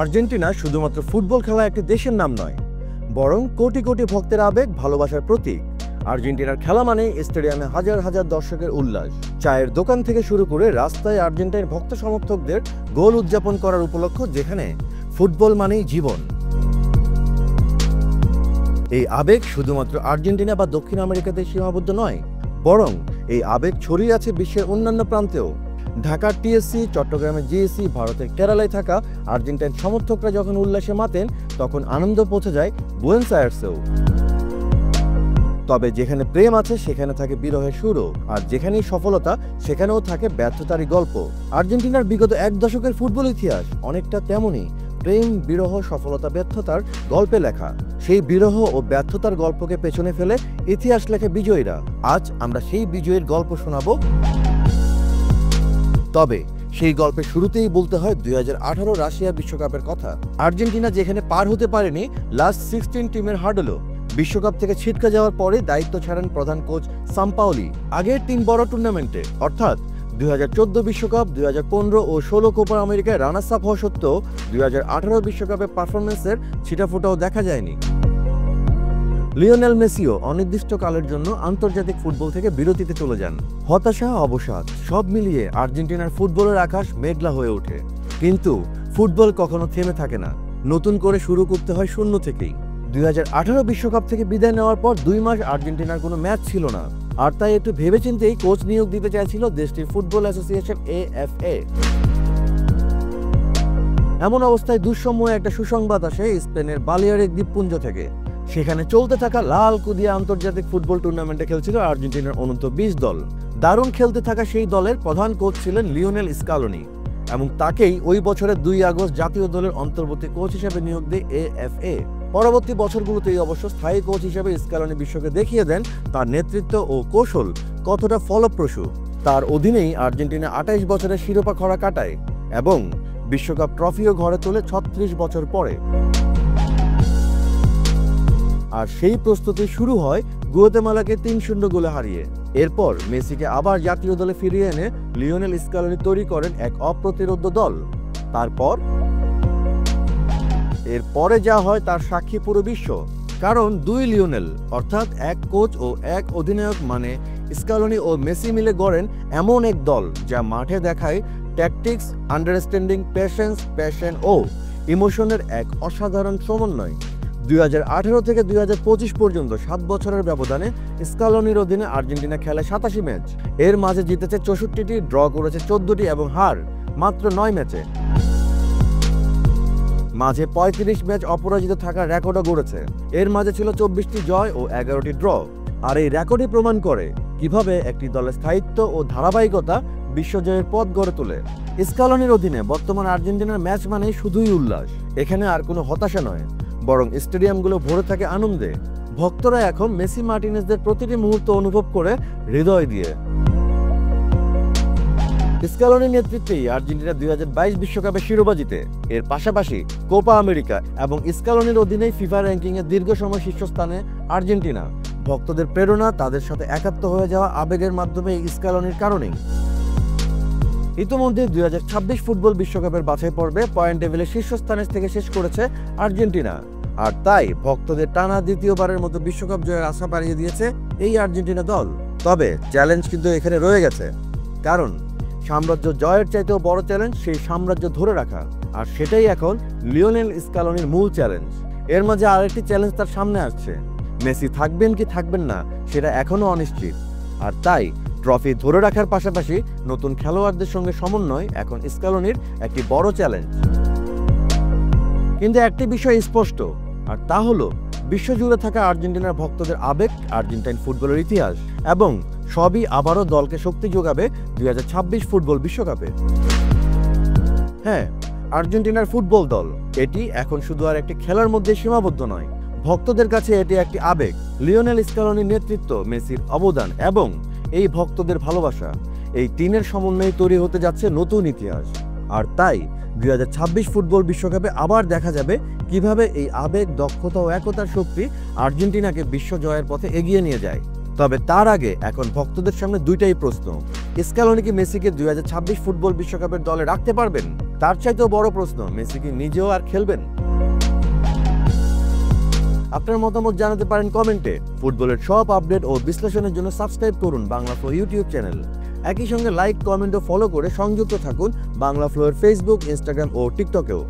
Argentina শুধুমাত্র football খেলা একটি দেশের নাম নয়, বরং কোটি কোটি ভক্তের আবেগ, ভালোবাসার প্রতীক। আর্জেন্টিনার খেলা মানে স্টেডিয়ামে হাজার হাজার দর্শকের উল্লাস। চায়ের দোকান থেকে শুরু করে রাস্তায় আর্জেন্টাইন ভক্ত সমর্থকদের গোল উদযাপন করার উপলক্ষ, যেখানে ফুটবল মানেই জীবন। এই আবেগ শুধুমাত্র আর্জেন্টিনা বা দক্ষিণ আমেরিকাতে সীমাবদ্ধ নয়, বরং এই আবেগ ছড়িয়ে আছে বিশ্বের অন্যান্য প্রান্তেও। ঢাকার টিএসসি, চট্টগ্রামের জিএসসি, ভারতের কেরালায় থাকা আর্জেন্টাইন সমর্থকরা যখন উল্লাসে মাতেন, তখন আনন্দ পৌঁছে যায় বুয়েনোস আয়ার্সেও। তবে যেখানে প্রেম আছে সেখানে থাকে বিরহের সুরও, আর যেখানেই সফলতা সেখানেও থাকে ব্যর্থতারই গল্প। আর্জেন্টিনার বিগত এক দশকের ফুটবল ইতিহাস অনেকটা তেমনই, প্রেম, বিরহ, সফলতা, ব্যর্থতার গল্পে লেখা। সেই বিরহ ও ব্যর্থতার গল্পকে পেছনে ফেলে ইতিহাস লেখে বিজয়ীরা। আজ আমরা সেই বিজয়ের গল্প শোনাব। তবে সেই গল্পের শুরুতেই বলতে হয় 2018 রাশিয়া বিশ্বকাপের কথা। আর্জেন্টিনা যেখানে পার হতে পারেনি লাস্ট 16 টিমের হার্ডলও, বিশ্বকাপ থেকে ছিটকে যাওয়ার পরে দায়িত্ব ছাড়েন প্রধান কোচ সাম্পাওলি। আগের 3 বড় টুর্নামেন্টে অর্থাৎ 2014 বিশ্বকাপ, 2015 ও 16 কোপা আমেরিকায় রানার্স আপ হওয়া সত্ত্বেও 2018 বিশ্বকাপে পারফরমেন্সের ছিটাফোঁটাও দেখা যায়নি। লিওনেল মেসিও অনির্দিষ্টকালের জন্য আন্তর্জাতিক ফুটবল থেকে বিরতিতে চলে যান। হতাশা, অবসাদ সব মিলিয়ে আর্জেন্টিনার ফুটবলের আকাশ মেঘলা হয়ে ওঠে। কিন্তু ফুটবল কখনো থেমে থাকে না, নতুন করে শুরু করতে হয় শূন্য থেকেই। 2018 বিশ্বকাপ থেকে বিদায় নেওয়ার পর 2 মাস আর্জেন্টিনার কোনো ম্যাচ ছিল না, আর তাই একটু ভেবেচিন্তেই কোচ নিয়োগ দিতে চাইছিল দেশটির ফুটবল অ্যাসোসিয়েশন AFA। এমন অবস্থায় দুঃসময়ে একটা সুসংবাদ আসে স্পেনের বালিয়ারিক দ্বীপপুঞ্জ থেকে। সেখানে চলতে থাকা লাল কুদিয়া আন্তর্জাতিক ফুটবল টুর্নামেন্টে খেলছিল আর্জেন্টিনার অনূর্ধ্ব 20 দল। দারুণ খেলতে থাকা সেই দলের প্রধান কোচ ছিলেন লিওনেল স্কালোনি, এবং তাকেই ওই বছরের 2 আগস্ট জাতীয় দলের অন্তর্বর্তী কোচ হিসেবে নিয়োগ দেয় AFA। পরবর্তী বছরগুলোতেই অবশ্য স্থায়ী কোচ হিসেবে স্কালোনি বিশ্বকে দেখিয়ে দেন তার নেতৃত্ব ও কৌশল কতটা ফলপ্রসূ। তার অধীনেই আর্জেন্টিনা 28 বছরের শিরোপা খরা কাটায় এবং বিশ্বকাপ ট্রফিও ঘরে তোলে 36 বছর পরে। আর সেই প্রস্তুতি শুরু হয় গুয়াতেমালাকে 3-0 গোলে হারিয়ে। এরপর মেসিকে আবার জাতীয় দলে ফিরিয়ে এনে লিওনেল স্কালোনি তৈরি করেন এক অপ্রতিরোধ্য দল। এরপরে যা হয় তার সাক্ষী পুরো বিশ্ব, কারণ 2 লিওনেল অর্থাৎ এক কোচ ও এক অধিনায়ক মানে স্কালোনি ও মেসি মিলে গড়েন এমন এক দল যা মাঠে দেখায় ট্যাকটিক্স, আন্ডারস্ট্যান্ডিং, প্যাশন ও ইমোশনের এক অসাধারণ সমন্বয়। 2018 থেকে 2025 পর্যন্ত 7 বছরের ব্যবধানে স্কালোনির অধীনে আর্জেন্টিনা খেলে 87 ম্যাচ। এর মাঝে জিতেছে 64টি, ড্র করেছে 14টি এবং হার মাত্র 9 ম্যাচে। মাঝে 35 ম্যাচ অপরাজিত থাকার রেকর্ডও গড়েছে। এর মাঝে ছিল 24টি জয় ও 11টি ড্র। আর এই রেকর্ডই প্রমাণ করে কিভাবে একটি দলের স্থায়িত্ব ও ধারাবাহিকতা বিশ্বজয়ের পথ গড়ে তোলে। স্কালোনির অধীনে বর্তমান আর্জেন্টিনার ম্যাচ মানেই শুধুই উল্লাস। এখানে আর কোনো হতাশা নয়, বরং স্টেডিয়ামগুলো ভরে থাকে আনন্দে। ভক্তরা এখন মেসি, মার্টিনেজদের প্রতিটি মুহূর্ত অনুভব করে হৃদয় দিয়ে। স্কালোনির নেতৃত্বেই আর্জেন্টিনা 2022 বিশ্বকাপে শিরোপা জিতে। এর পাশাপাশি কোপা আমেরিকা এবং স্কালোনির অধীনেই ফিফা র্যাঙ্কিংয়ে দীর্ঘ সময় শীর্ষস্থানে আর্জেন্টিনা। ভক্তদের প্রেরণা, তাদের সাথে একাত্ম হয়ে যাওয়া আবেগের মাধ্যমে স্কালোনির কারণেই। ইতিমধ্যে 2026 ফুটবল বিশ্বকাপের বাছাই পর্বে পয়েন্ট টেবিলে শীর্ষস্থানের থেকে শেষ করেছে আর্জেন্টিনা। আর তাই ভক্তদের টানা দ্বিতীয়বারের মতো বিশ্বকাপ জয়ের আশা বাড়িয়ে দিয়েছে এই আর্জেন্টিনা দল। তবে চ্যালেঞ্জ কিন্তু এখানে রয়ে গেছে, কারণ সাম্রাজ্য জয়ের চাইতেও বড় চ্যালেঞ্জ সেই সাম্রাজ্য ধরে রাখা। আর সেটাই এখন লিওনেল স্কালোনির মূল চ্যালেঞ্জ। এর মাঝে আরেকটি চ্যালেঞ্জ তার সামনে আসছে। মেসি থাকবেন কি থাকবেন না সেটা এখনো অনিশ্চিত। আর তাই ট্রফি ধরে রাখার পাশাপাশি নতুন খেলোয়াড়দের সঙ্গে সমন্বয় এখন স্কালোনির একটি বড় চ্যালেঞ্জ। কিন্তু একটি বিষয় স্পষ্ট, আর তা হলো বিশ্বজুড়ে থাকা আর্জেন্টিনার ভক্তদের আবেগ, আর্জেন্টাইন ফুটবলের ইতিহাস, এবং সবই আবারও দলকে শক্তি যোগাবে 2026 ফুটবল বিশ্বকাপে। হ্যাঁ, আর্জেন্টিনার ফুটবল দল এটি এখন শুধু আর একটি খেলার মধ্যে সীমাবদ্ধ নয়, ভক্তদের কাছে এটি একটি আবেগ। লিওনেল স্কালোনির নেতৃত্ব, মেসির অবদান এবং এই ভক্তদের ভালোবাসা, এই তিনের সমন্বয়ে তৈরি হতে যাচ্ছে নতুন ইতিহাস। আর তাই 2026 ফুটবল বিশ্বকাপে আবার দেখা যাবে কিভাবে এই আবেগ, দক্ষতা ও একতার শক্তি আর্জেন্টিনাকে বিশ্ব জয়ের পথে এগিয়ে নিয়ে যায়। তবে তার আগে এখন ভক্তদের সামনে দুইটাই প্রশ্ন। স্ক্যালোনি কি মেসিকে 2026 ফুটবল বিশ্বকাপের দলে রাখতে পারবেন? তার চাইতেও বড় প্রশ্ন, মেসি কি নিজেও আর খেলবেন? আপনার মতামত জানাতে পারেন কমেন্টে। ফুটবলের সব আপডেট ও বিশ্লেষণের জন্য সাবস্ক্রাইব করুন বাংলা ফ্লো ইউটিউব চ্যানেল। একই সঙ্গে লাইক, কমেন্ট ও ফলো করে সংযুক্ত থাকুন বাংলা ফ্লোর ফেসবুক, ইনস্টাগ্রাম ও টিকটকেও।